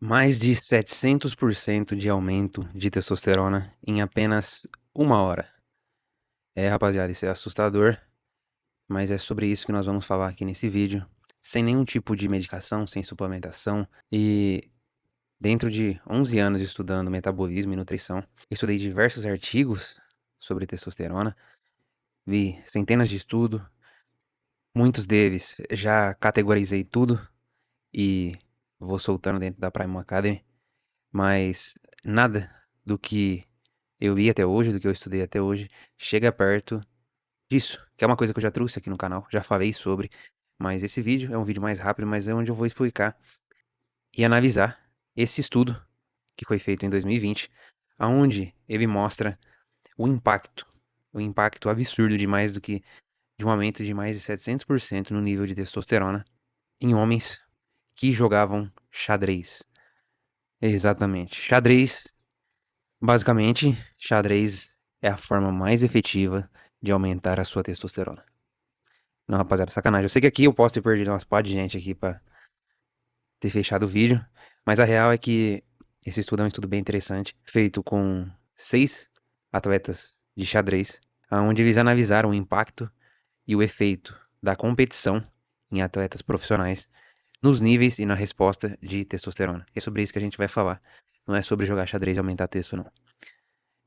Mais de 700% de aumento de testosterona em apenas uma hora. Rapaziada, isso é assustador, mas é sobre isso que nós vamos falar aqui nesse vídeo, sem nenhum tipo de medicação, sem suplementação e dentro de 11 anos estudando metabolismo e nutrição, eu estudei diversos artigos sobre testosterona, vi centenas de estudos, muitos deles já categorizei tudo e vou soltando dentro da Prime Academy, mas nada do que eu li até hoje, do que eu estudei até hoje, chega perto disso, que é uma coisa que eu já trouxe aqui no canal, já falei sobre, mas esse vídeo é um vídeo mais rápido, mas é onde eu vou explicar e analisar esse estudo que foi feito em 2020, aonde ele mostra o impacto absurdo de mais do que de um aumento de mais de 700% no nível de testosterona em homens que jogavam xadrez. Exatamente. Xadrez é a forma mais efetiva de aumentar a sua testosterona. Não, rapaziada, sacanagem. Eu sei que aqui eu posso ter perdido umas pá de gente aqui pra ter fechado o vídeo, mas a real é que esse estudo é um estudo bem interessante, feito com 6 atletas de xadrez, onde eles analisaram o impacto e o efeito da competição em atletas profissionais nos níveis e na resposta de testosterona. É sobre isso que a gente vai falar. Não é sobre jogar xadrez e aumentar testo, não.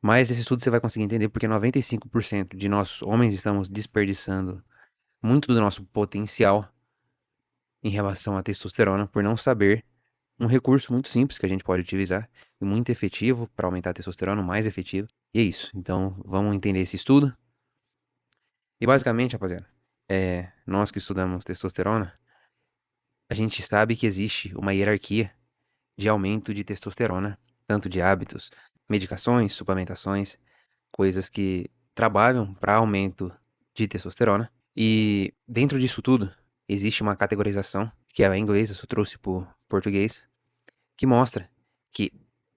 Mas esse estudo você vai conseguir entender porque 95% de nós homens estamos desperdiçando muito do nosso potencial em relação à testosterona por não saber um recurso muito simples que a gente pode utilizar e muito efetivo para aumentar a testosterona, mais efetivo. E é isso. Então vamos entender esse estudo. E basicamente, rapaziada, nós que estudamos testosterona, a gente sabe que existe uma hierarquia de aumento de testosterona, tanto de hábitos, medicações, suplementações, coisas que trabalham para aumento de testosterona. E dentro disso tudo, existe uma categorização, que é em inglês, eu só trouxe para o português, que mostra que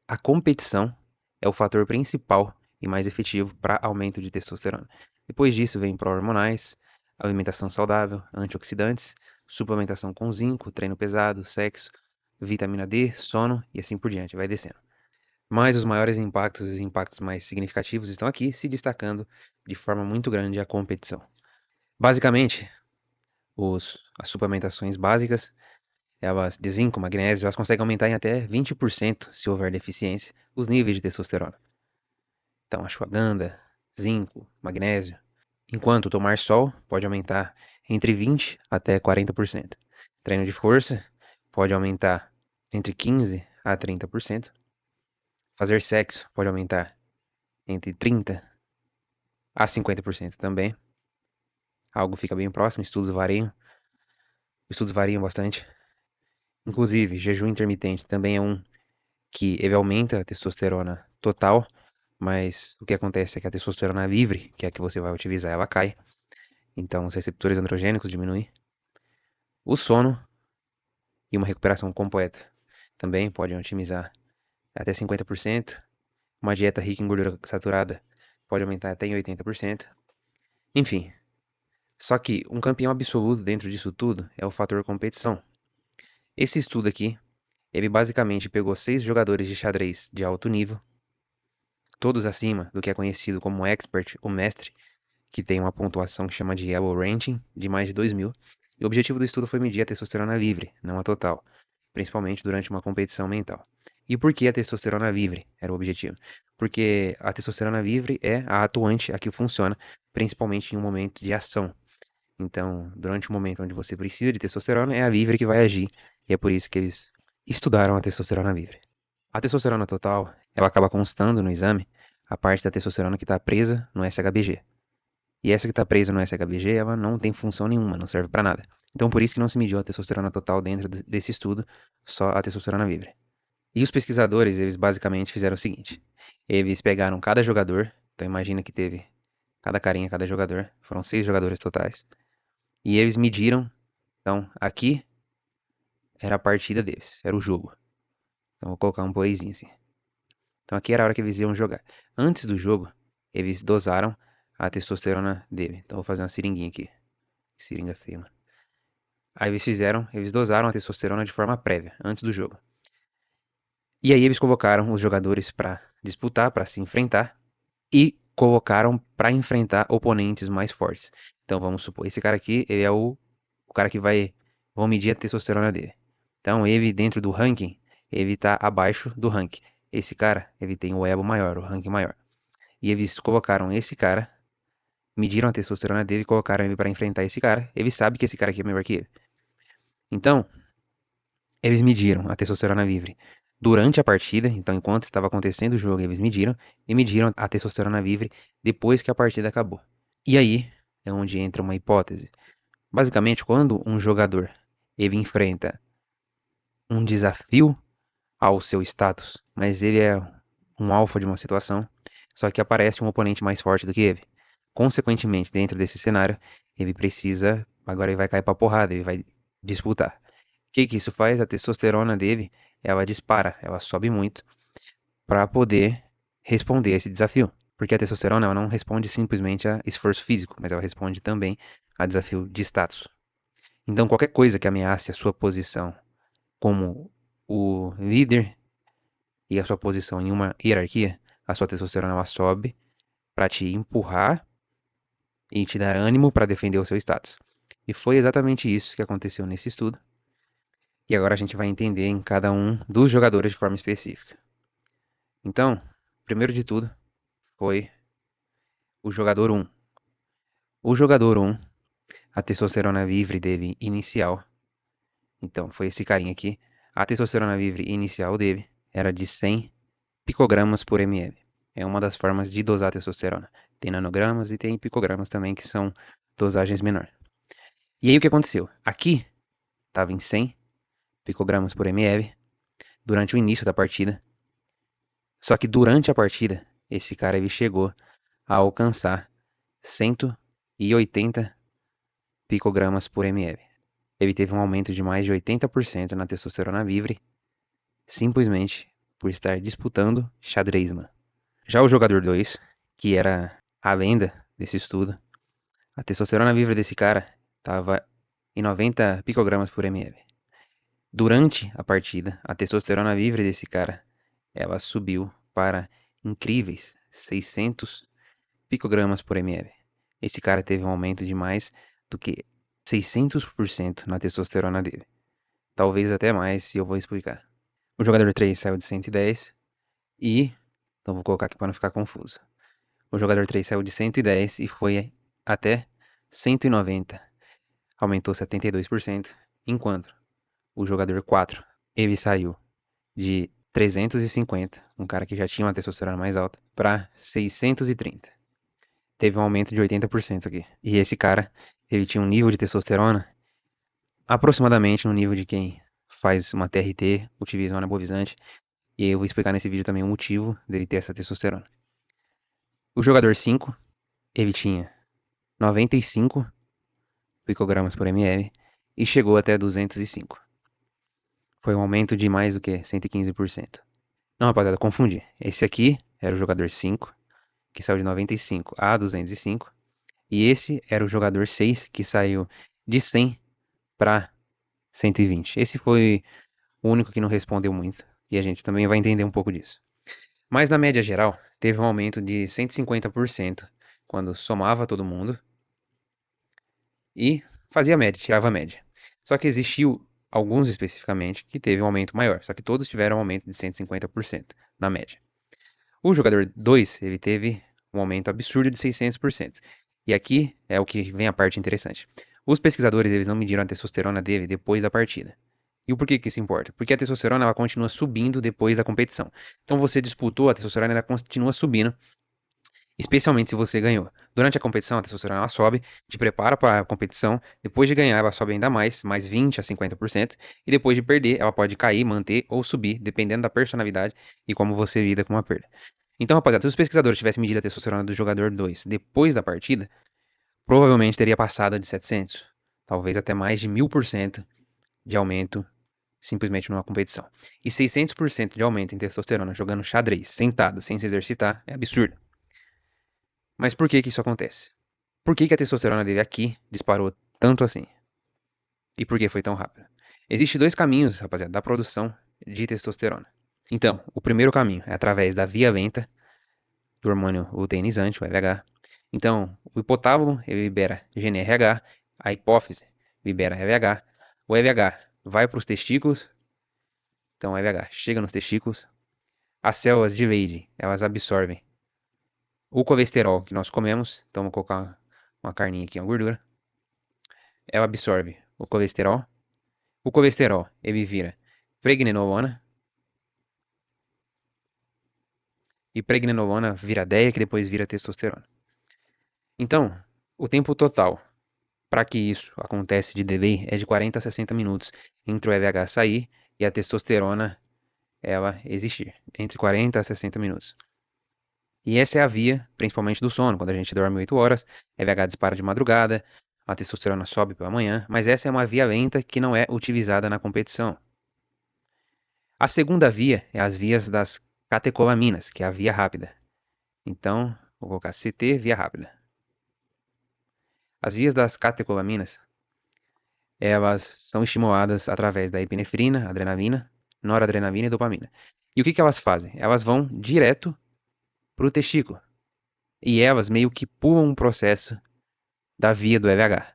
a competição é o fator principal e mais efetivo para aumento de testosterona. Depois disso vem pró-hormonais, alimentação saudável, antioxidantes, suplementação com zinco, treino pesado, sexo, vitamina D, sono e assim por diante, vai descendo. Mas os maiores impactos e os impactos mais significativos estão aqui, se destacando de forma muito grande a competição. Basicamente, as suplementações básicas, elas de zinco, magnésio, elas conseguem aumentar em até 20%, se houver deficiência, os níveis de testosterona. Então, ashwagandha, zinco, magnésio. Enquanto tomar sol pode aumentar entre 20 até 40%. Treino de força pode aumentar entre 15 a 30%. Fazer sexo pode aumentar entre 30 a 50% também. Algo fica bem próximo, estudos variam bastante. Inclusive, jejum intermitente também é um que ele aumenta a testosterona total, mas o que acontece é que a testosterona livre, que é a que você vai utilizar, ela cai. Então, os receptores androgênicos diminuem. O sono e uma recuperação completa também podem otimizar até 50%. Uma dieta rica em gordura saturada pode aumentar até em 80%. Enfim, só que um campeão absoluto dentro disso tudo é o fator competição. Esse estudo aqui, ele basicamente pegou 6 jogadores de xadrez de alto nível, todos acima do que é conhecido como expert, o mestre, que tem uma pontuação que chama de Yellow Ranking, de mais de 2.000. E o objetivo do estudo foi medir a testosterona livre, não a total, principalmente durante uma competição mental. E por que a testosterona livre era o objetivo? Porque a testosterona livre é a atuante, a que funciona, principalmente em um momento de ação. Então, durante o momento onde você precisa de testosterona, é a livre que vai agir. E é por isso que eles estudaram a testosterona livre. A testosterona total, ela acaba constando no exame a parte da testosterona que está presa no SHBG. E essa que está presa no SHBG, ela não tem função nenhuma, não serve para nada. Então, por isso que não se mediu a testosterona total dentro desse estudo, só a testosterona livre. E os pesquisadores, eles basicamente fizeram o seguinte: eles pegaram cada jogador, então imagina que teve cada carinha, cada jogador, foram 6 jogadores totais, e eles mediram. Então, aqui era a partida deles, era o jogo. Então, vou colocar um playzinho assim. Então, aqui era a hora que eles iam jogar. Antes do jogo, eles dosaram a testosterona dele. Então, vou fazer uma seringuinha aqui. Seringa feia, mano. Aí eles dosaram a testosterona de forma prévia, antes do jogo. E aí eles convocaram os jogadores para disputar, para se enfrentar, e colocaram para enfrentar oponentes mais fortes. Então vamos supor, esse cara aqui, ele é o cara que vão medir a testosterona dele. Então ele, dentro do ranking, ele tá abaixo do ranking. Esse cara, ele tem o elo maior, o ranking maior. E eles colocaram esse cara, mediram a testosterona dele e colocaram ele para enfrentar esse cara. Ele sabe que esse cara aqui é melhor que ele. Então, eles mediram a testosterona livre durante a partida, então enquanto estava acontecendo o jogo, eles mediram e mediram a testosterona livre depois que a partida acabou. E aí é onde entra uma hipótese. Basicamente, quando um jogador ele enfrenta um desafio ao seu status, mas ele é um alfa de uma situação, só que aparece um oponente mais forte do que ele. Consequentemente, dentro desse cenário, ele precisa, agora ele vai cair pra porrada, ele vai disputar. O que que isso faz? A testosterona dele, ela dispara, ela sobe muito para poder responder a esse desafio. Porque a testosterona ela não responde simplesmente a esforço físico, mas ela responde também a desafio de status. Então, qualquer coisa que ameace a sua posição como o líder e a sua posição em uma hierarquia, a sua testosterona ela sobe para te empurrar e te dar ânimo para defender o seu status. E foi exatamente isso que aconteceu nesse estudo. E agora a gente vai entender em cada um dos jogadores de forma específica. Então, primeiro de tudo, foi o jogador 1. O jogador 1, a testosterona livre dele inicial, então foi esse carinha aqui, a testosterona livre inicial dele era de 100 picogramas por ml. É uma das formas de dosar a testosterona. Tem nanogramas e tem picogramas também, que são dosagens menores. E aí o que aconteceu? Aqui estava em 100 picogramas por ml durante o início da partida. Só que durante a partida, esse cara ele chegou a alcançar 180 picogramas por ml. Ele teve um aumento de mais de 80% na testosterona livre, simplesmente por estar disputando xadrez, mano. Já o jogador 2, que era a lenda desse estudo, a testosterona livre desse cara estava em 90 picogramas por ml. Durante a partida, a testosterona livre desse cara, ela subiu para incríveis 600 picogramas por ml. Esse cara teve um aumento de mais do que 600% na testosterona dele. Talvez até mais, se eu vou explicar. O jogador 3 saiu de 110 e... Então vou colocar aqui para não ficar confuso. O jogador 3 saiu de 110 e foi até 190. Aumentou 72%, enquanto o jogador 4, ele saiu de 350, um cara que já tinha uma testosterona mais alta, para 630. Teve um aumento de 80% aqui. E esse cara, ele tinha um nível de testosterona aproximadamente no nível de quem faz uma TRT, utiliza um anabolizante, e eu vou explicar nesse vídeo também o motivo dele ter essa testosterona. O jogador 5, ele tinha 95 picogramas por ml e chegou até 205. Foi um aumento de mais do que 115%. Não, rapaziada, confundi. Esse aqui era o jogador 5, que saiu de 95 a 205. E esse era o jogador 6, que saiu de 100 para 120. Esse foi o único que não respondeu muito. E a gente também vai entender um pouco disso. Mas na média geral, teve um aumento de 150% quando somava todo mundo e fazia a média, tirava a média. Só que existiu alguns especificamente que teve um aumento maior, só que todos tiveram um aumento de 150% na média. O jogador 2, ele teve um aumento absurdo de 600%. E aqui é o que vem a parte interessante. Os pesquisadores eles não mediram a testosterona dele depois da partida. E o porquê que isso importa? Porque a testosterona ela continua subindo depois da competição. Então você disputou, a testosterona ela continua subindo, especialmente se você ganhou. Durante a competição, a testosterona ela sobe, te prepara para a competição. Depois de ganhar, ela sobe ainda mais 20 a 50%. E depois de perder, ela pode cair, manter ou subir, dependendo da personalidade e como você lida com a perda. Então, rapaziada, se os pesquisadores tivessem medido a testosterona do jogador 2 depois da partida, provavelmente teria passado de 700, talvez até mais de 1000% de aumento simplesmente numa competição. E 600% de aumento em testosterona jogando xadrez, sentado, sem se exercitar, é absurdo. Mas por que que isso acontece? Por que que a testosterona dele aqui disparou tanto assim? E por que foi tão rápido? Existem dois caminhos, rapaziada, da produção de testosterona. Então, o primeiro caminho é através da via venta do hormônio luteinizante, o LH. Então, o hipotálamo ele libera GnRH, a hipófise libera LH, o LH vai para os testículos, então o LH chega nos testículos, as células de Leydig, elas absorvem o colesterol que nós comemos, então vou colocar uma carninha aqui, uma gordura, ela absorve o colesterol ele vira pregnenolona, e pregnenolona vira DEA, que depois vira testosterona. Então, o tempo total para que isso acontece de delay é de 40 a 60 minutos entre o LH sair e a testosterona ela existir, entre 40 a 60 minutos. E essa é a via, principalmente do sono, quando a gente dorme 8 horas, LH dispara de madrugada, a testosterona sobe pela manhã, mas essa é uma via lenta que não é utilizada na competição. A segunda via é as vias das catecolaminas, que é a via rápida. Então, vou colocar CT, via rápida. As vias das catecolaminas, elas são estimuladas através da epinefrina, adrenalina, noradrenalina e dopamina. E o que elas fazem? Elas vão direto para o testículo. E elas meio que pulam um processo da via do LH.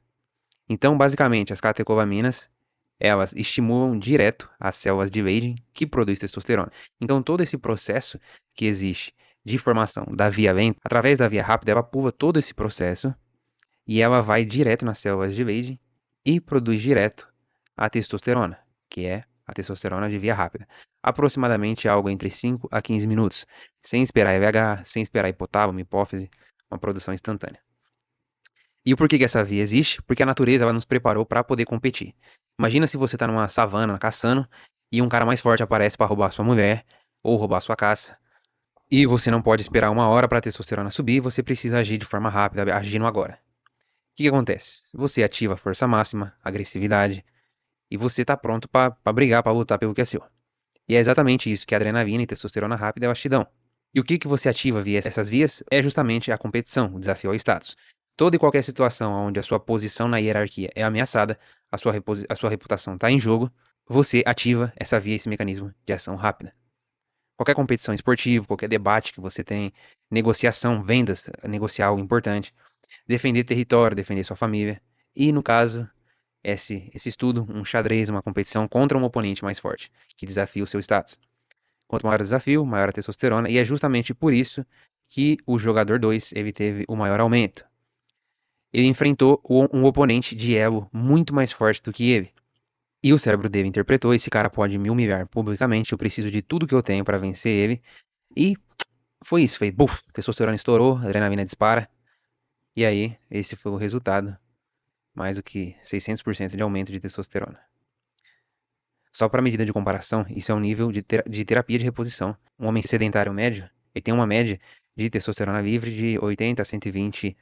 Então, basicamente, as catecolaminas, elas estimulam direto as células de Leydig que produzem testosterona. Então, todo esse processo que existe de formação da via lenta, através da via rápida, ela pula todo esse processo e ela vai direto nas células de Leydig e produz direto a testosterona, que é a testosterona de via rápida. Aproximadamente algo entre 5 a 15 minutos, sem esperar LH, sem esperar hipotálamo, hipófise, uma produção instantânea. E o porquê que essa via existe? Porque a natureza ela nos preparou para poder competir. Imagina se você está numa savana caçando e um cara mais forte aparece para roubar sua mulher ou roubar sua caça. E você não pode esperar uma hora para a testosterona subir, você precisa agir de forma rápida, agindo agora. O que acontece? Você ativa a força máxima, agressividade, e você está pronto para brigar, para lutar pelo que é seu. E é exatamente isso que a adrenalina e testosterona rápida elas te dão. E o que você ativa via essas vias é justamente a competição, o desafio ao status. Toda e qualquer situação onde a sua posição na hierarquia é ameaçada, a sua reputação está em jogo, você ativa essa via, esse mecanismo de ação rápida. Qualquer competição esportiva, qualquer debate que você tem, negociação, vendas, negociar algo importante, defender território, defender sua família. E no caso, esse estudo, um xadrez, uma competição contra um oponente mais forte, que desafia o seu status. Quanto maior o desafio, maior a testosterona, e é justamente por isso que o jogador 2 ele teve o maior aumento. Ele enfrentou um oponente de elo muito mais forte do que ele. E o cérebro dele interpretou: esse cara pode me humilhar publicamente, eu preciso de tudo que eu tenho para vencer ele. E foi isso, foi buf, testosterona estourou, adrenalina dispara. E aí, esse foi o resultado. Mais do que 600% de aumento de testosterona. Só para medida de comparação, isso é um nível de terapia de reposição. Um homem sedentário médio, ele tem uma média de testosterona livre de 80 a 120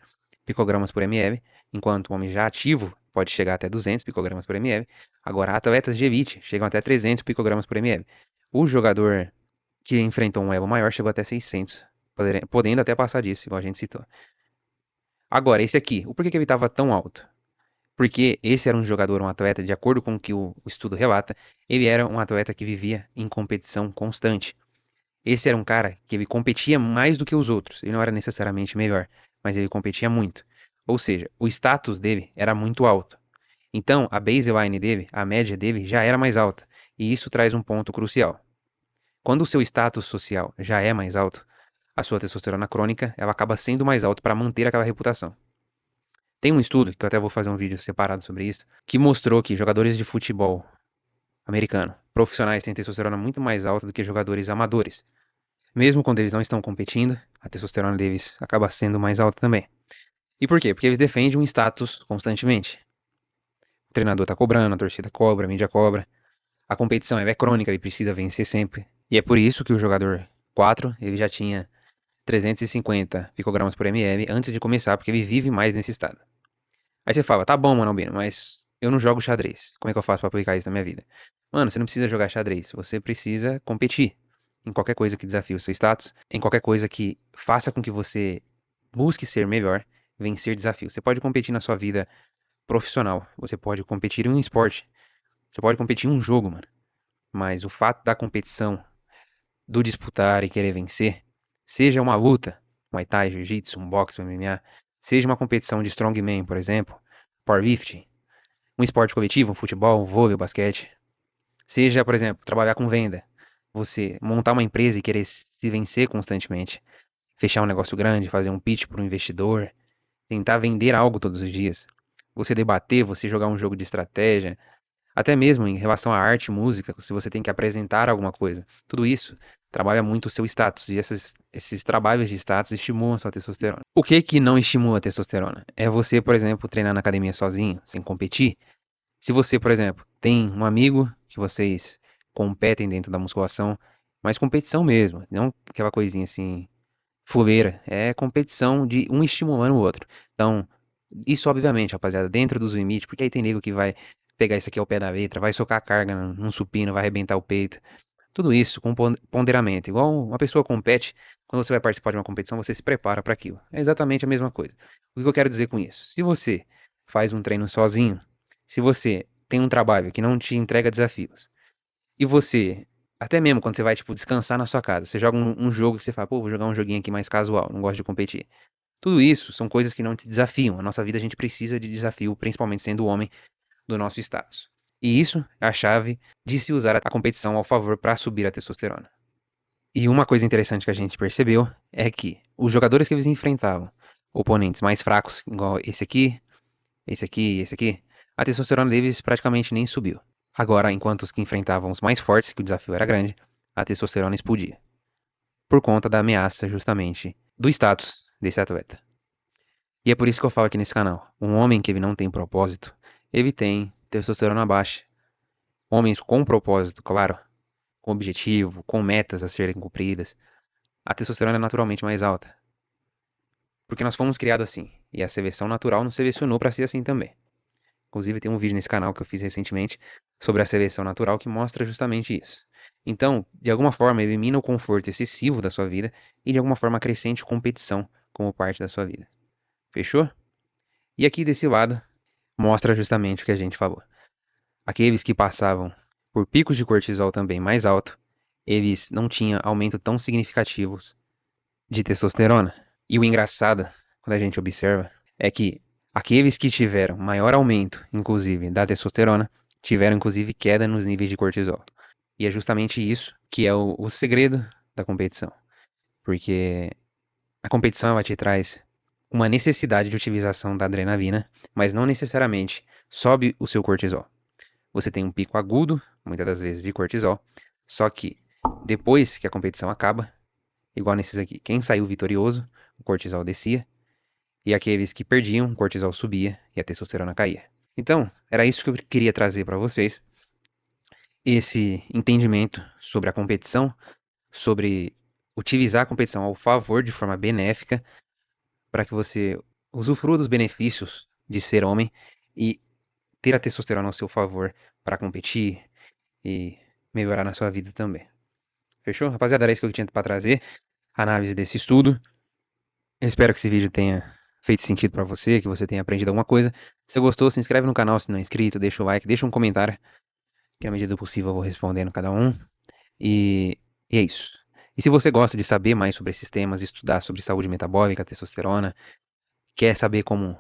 picogramas por ml, enquanto um homem já ativo pode chegar até 200 picogramas por ml. Agora, atletas de elite chegam até 300 picogramas por ml. O jogador que enfrentou um elo maior chegou até 600, podendo até passar disso, igual a gente citou. Agora, esse aqui, o porquê que ele estava tão alto? Porque esse era um jogador, um atleta, de acordo com o que o estudo relata, ele era um atleta que vivia em competição constante. Esse era um cara que ele competia mais do que os outros. Ele não era necessariamente melhor, mas ele competia muito. Ou seja, o status dele era muito alto. Então, a baseline dele, a média dele, já era mais alta. E isso traz um ponto crucial. Quando o seu status social já é mais alto, a sua testosterona crônica ela acaba sendo mais alta para manter aquela reputação. Tem um estudo, que eu até vou fazer um vídeo separado sobre isso, que mostrou que jogadores de futebol americano, profissionais, têm testosterona muito mais alta do que jogadores amadores. Mesmo quando eles não estão competindo, a testosterona deles acaba sendo mais alta também. E por quê? Porque eles defendem um status constantemente. O treinador está cobrando, a torcida cobra, a mídia cobra. A competição é crônica, ele precisa vencer sempre. E é por isso que o jogador 4, ele já tinha 350 picogramas por ml antes de começar, porque ele vive mais nesse estado. Aí você fala, tá bom, Mano Albino, mas eu não jogo xadrez. Como é que eu faço pra aplicar isso na minha vida? Mano, você não precisa jogar xadrez, você precisa competir em qualquer coisa que desafie o seu status, em qualquer coisa que faça com que você busque ser melhor, vencer desafios. Você pode competir na sua vida profissional, você pode competir em um esporte, você pode competir em um jogo, mano. Mas o fato da competição do disputar e querer vencer, seja uma luta, Muay Thai, Jiu-Jitsu, um boxe, um MMA, seja uma competição de strongman, por exemplo, powerlifting, um esporte coletivo, um futebol, um vôlei, um basquete, seja, por exemplo, trabalhar com venda, você montar uma empresa e querer se vencer constantemente, fechar um negócio grande, fazer um pitch para um investidor, tentar vender algo todos os dias, você debater, você jogar um jogo de estratégia, até mesmo em relação à arte, música, se você tem que apresentar alguma coisa. Tudo isso trabalha muito o seu status e esses trabalhos de status estimulam a sua testosterona. O que que não estimula a testosterona? É você, por exemplo, treinar na academia sozinho, sem competir. Se você, por exemplo, tem um amigo que vocês competem dentro da musculação, mas competição mesmo, não aquela coisinha assim, fuleira, é competição de um estimulando o outro. Então, isso obviamente, rapaziada, dentro dos limites, porque aí tem nego que vai pegar isso aqui ao pé da letra, vai socar a carga num supino, vai arrebentar o peito. Tudo isso com ponderamento. Igual uma pessoa compete, quando você vai participar de uma competição, você se prepara para aquilo. É exatamente a mesma coisa. O que eu quero dizer com isso? Se você faz um treino sozinho, se você tem um trabalho que não te entrega desafios, e você, até mesmo quando você vai, tipo, descansar na sua casa, você joga um jogo que você fala, pô, vou jogar um joguinho aqui mais casual, não gosto de competir. Tudo isso são coisas que não te desafiam. A nossa vida a gente precisa de desafio, principalmente sendo homem do nosso status. E isso é a chave de se usar a competição ao favor para subir a testosterona. E uma coisa interessante que a gente percebeu é que os jogadores que eles enfrentavam, oponentes mais fracos, igual esse aqui, esse aqui, esse aqui, a testosterona deles praticamente nem subiu. Agora, enquanto os que enfrentavam os mais fortes, que o desafio era grande, a testosterona explodia. Por conta da ameaça, justamente, do status desse atleta. E é por isso que eu falo aqui nesse canal. Um homem que ele não tem propósito, ele tem testosterona baixa. Homens com propósito, claro, com objetivo, com metas a serem cumpridas, a testosterona é naturalmente mais alta. Porque nós fomos criados assim. E a seleção natural nos selecionou para ser assim também. Inclusive tem um vídeo nesse canal que eu fiz recentemente sobre a seleção natural que mostra justamente isso. Então, de alguma forma, elimina o conforto excessivo da sua vida e de alguma forma acrescente competição como parte da sua vida. Fechou? E aqui desse lado mostra justamente o que a gente falou. Aqueles que passavam por picos de cortisol também mais alto, eles não tinham aumento tão significativos de testosterona. E o engraçado, quando a gente observa, é que aqueles que tiveram maior aumento, inclusive, da testosterona, tiveram inclusive queda nos níveis de cortisol. E é justamente isso que é o segredo da competição. Porque a competição ela te traz uma necessidade de utilização da adrenalina, mas não necessariamente sobe o seu cortisol. Você tem um pico agudo, muitas das vezes, de cortisol, só que depois que a competição acaba, igual nesses aqui, quem saiu vitorioso, o cortisol descia, e aqueles que perdiam, o cortisol subia e a testosterona caía. Então, era isso que eu queria trazer para vocês, esse entendimento sobre a competição, sobre utilizar a competição ao favor de forma benéfica, para que você usufrua dos benefícios de ser homem e ter a testosterona ao seu favor para competir e melhorar na sua vida também. Fechou? Rapaziada, era isso que eu tinha para trazer. Análise desse estudo. Eu espero que esse vídeo tenha feito sentido para você, que você tenha aprendido alguma coisa. Se gostou, se inscreve no canal se não é inscrito, deixa o like, deixa um comentário, que à medida do possível eu vou respondendo cada um. E é isso. E se você gosta de saber mais sobre esses temas, estudar sobre saúde metabólica, testosterona, quer saber como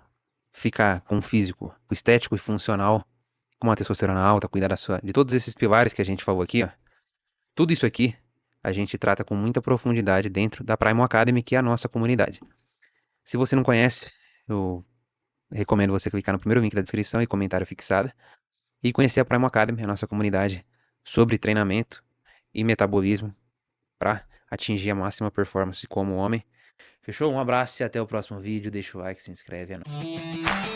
ficar com um físico estético e funcional, com uma testosterona alta, cuidar de todos esses pilares que a gente falou aqui, ó, tudo isso aqui a gente trata com muita profundidade dentro da Primal Academy, que é a nossa comunidade. Se você não conhece, eu recomendo você clicar no primeiro link da descrição e comentário fixado e conhecer a Primal Academy, a nossa comunidade sobre treinamento e metabolismo para atingir a máxima performance como homem. Fechou? Um abraço e até o próximo vídeo. Deixa o like, se inscreve. É nóis.